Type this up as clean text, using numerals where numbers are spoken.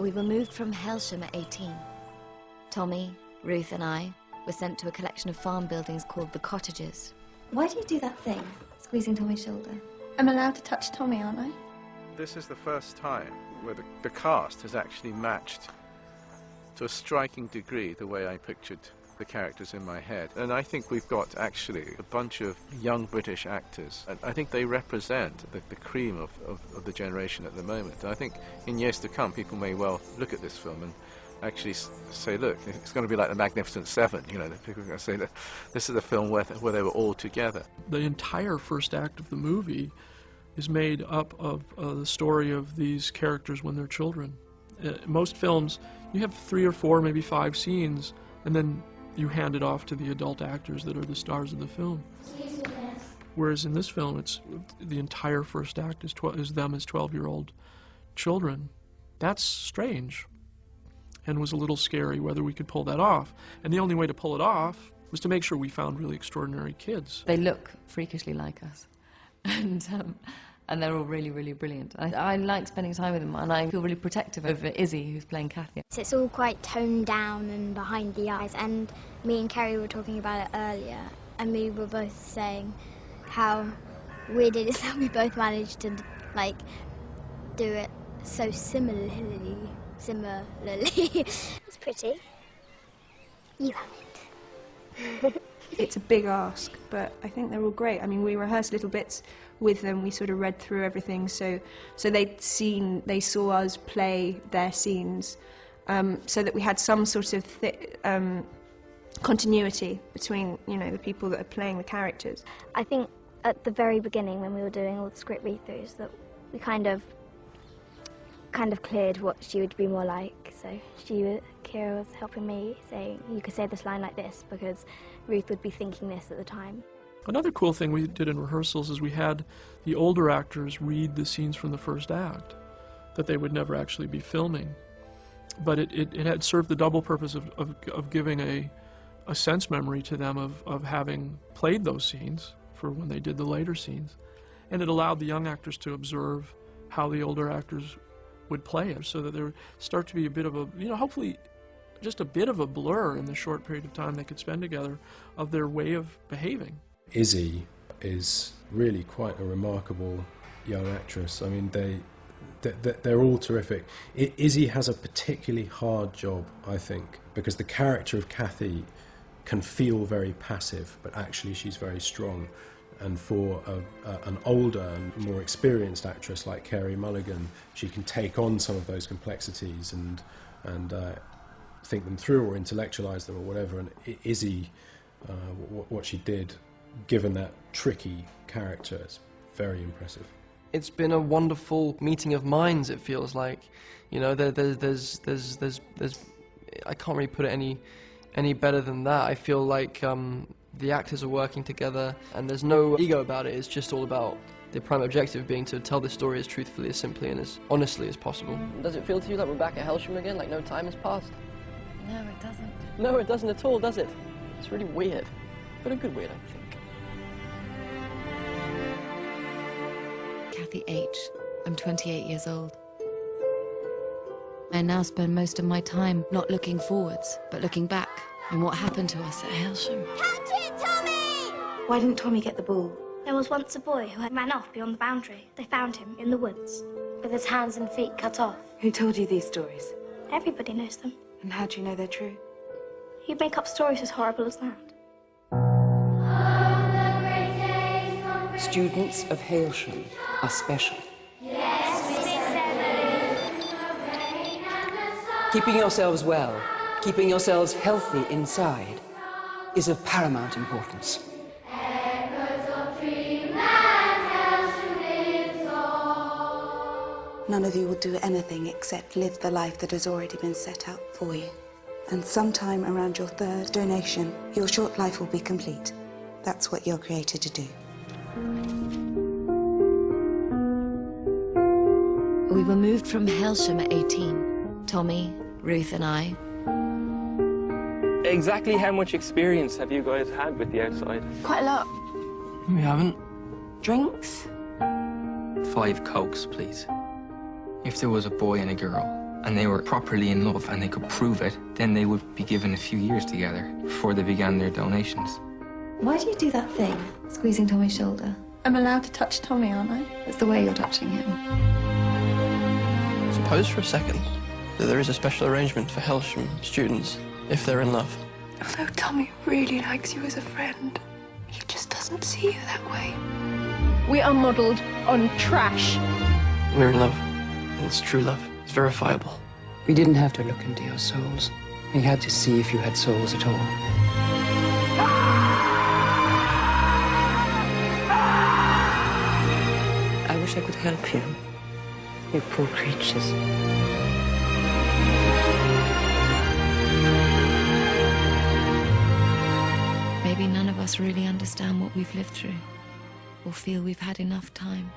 We were moved from Hailsham at 18. Tommy, Ruth and I were sent to a collection of farm buildings called the Cottages. Why do you do that thing, squeezing Tommy's shoulder? I'm allowed to touch Tommy, aren't I? This is the first time where the cast has actually matched to a striking degree the way I pictured the characters in my head. And I think we've got actually a bunch of young British actors, and I think they represent the cream of the generation at the moment. And I think in years to come people may well look at this film and actually say, look, it's going to be like The Magnificent Seven, you know, people are going to say that this is a film where they were all together. The entire first act of the movie is made up of the story of these characters when they're children. Most films, you have 3 or 4, maybe 5 scenes, and then you hand it off to the adult actors that are the stars of the film. Whereas in this film, it's the entire first act is them as 12-year-old children. That's strange, and was a little scary whether we could pull that off. And the only way to pull it off was to make sure we found really extraordinary kids. They look freakishly like us, and they're all really, really brilliant. I like spending time with them, and I feel really protective over Izzy, who's playing Kathy. It's all quite toned down and behind the eyes, and me and Kerry were talking about it earlier, and we were both saying how weird it is that we both managed to, like, do it so similarly. It's pretty. You haven't. It's a big ask, but I think they're all great. I mean, we rehearsed little bits with them. We sort of read through everything, so they saw us play their scenes, so that we had some sort of continuity between, you know, the people that are playing the characters. I think at the very beginning, when we were doing all the script read-throughs, that we kind of cleared what she would be more like. So Kira was helping me, saying, you could say this line like this, because Ruth would be thinking this at the time. Another cool thing we did in rehearsals is we had the older actors read the scenes from the first act that they would never actually be filming. But it had served the double purpose of giving a sense memory to them of having played those scenes for when they did the later scenes. And it allowed the young actors to observe how the older actors would play it, so that there would start to be a bit of a, you know, hopefully just a bit of a blur in the short period of time they could spend together of their way of behaving. Izzy is really quite a remarkable young actress. I mean, they're all terrific. Izzy has a particularly hard job, I think, because the character of Kathy can feel very passive, but actually she's very strong. And for an older and more experienced actress like Carey Mulligan, she can take on some of those complexities and think them through or intellectualize them or whatever. And Izzy, what she did, given that tricky character, is very impressive. It's been a wonderful meeting of minds, it feels like. You know, there's I can't really put it any better than that. I feel like the actors are working together and there's no ego about it. It's just all about the prime objective being to tell the story as truthfully, as simply and as honestly as possible. Does it feel to you like we're back at Hailsham again, like no time has passed? No, it doesn't. No, it doesn't at all, does it? It's really weird, but a good weird, I think. Kathy H. I'm 28 years old. I now spend most of my time not looking forwards, but looking back on what happened to us at Hailsham. Catch it, Tommy! Why didn't Tommy get the ball? There was once a boy who ran off beyond the boundary. They found him in the woods, with his hands and feet cut off. Who told you these stories? Everybody knows them. And how do you know they're true? You'd make up stories as horrible as that. Students of Hailsham are special. Keeping yourselves well, keeping yourselves healthy inside, is of paramount importance. None of you will do anything except live the life that has already been set out for you. And sometime around your 3rd donation, your short life will be complete. That's what you're created to do. We were moved from Hailsham at 18. Tommy, Ruth and I. Exactly how much experience have you guys had with the outside? Quite a lot. We haven't. Drinks? 5 Cokes, please. If there was a boy and a girl, and they were properly in love and they could prove it, then they would be given a few years together before they began their donations. Why do you do that thing, squeezing Tommy's shoulder? I'm allowed to touch Tommy, aren't I? It's the way you're touching him. Suppose for a second that there is a special arrangement for Helsham students if they're in love. Although Tommy really likes you as a friend, he just doesn't see you that way. We are modelled on trash. We're in love. And it's true love. It's verifiable. We didn't have to look into your souls. We had to see if you had souls at all. I wish I could help you. You poor creatures. Maybe none of us really understand what we've lived through, or feel we've had enough time.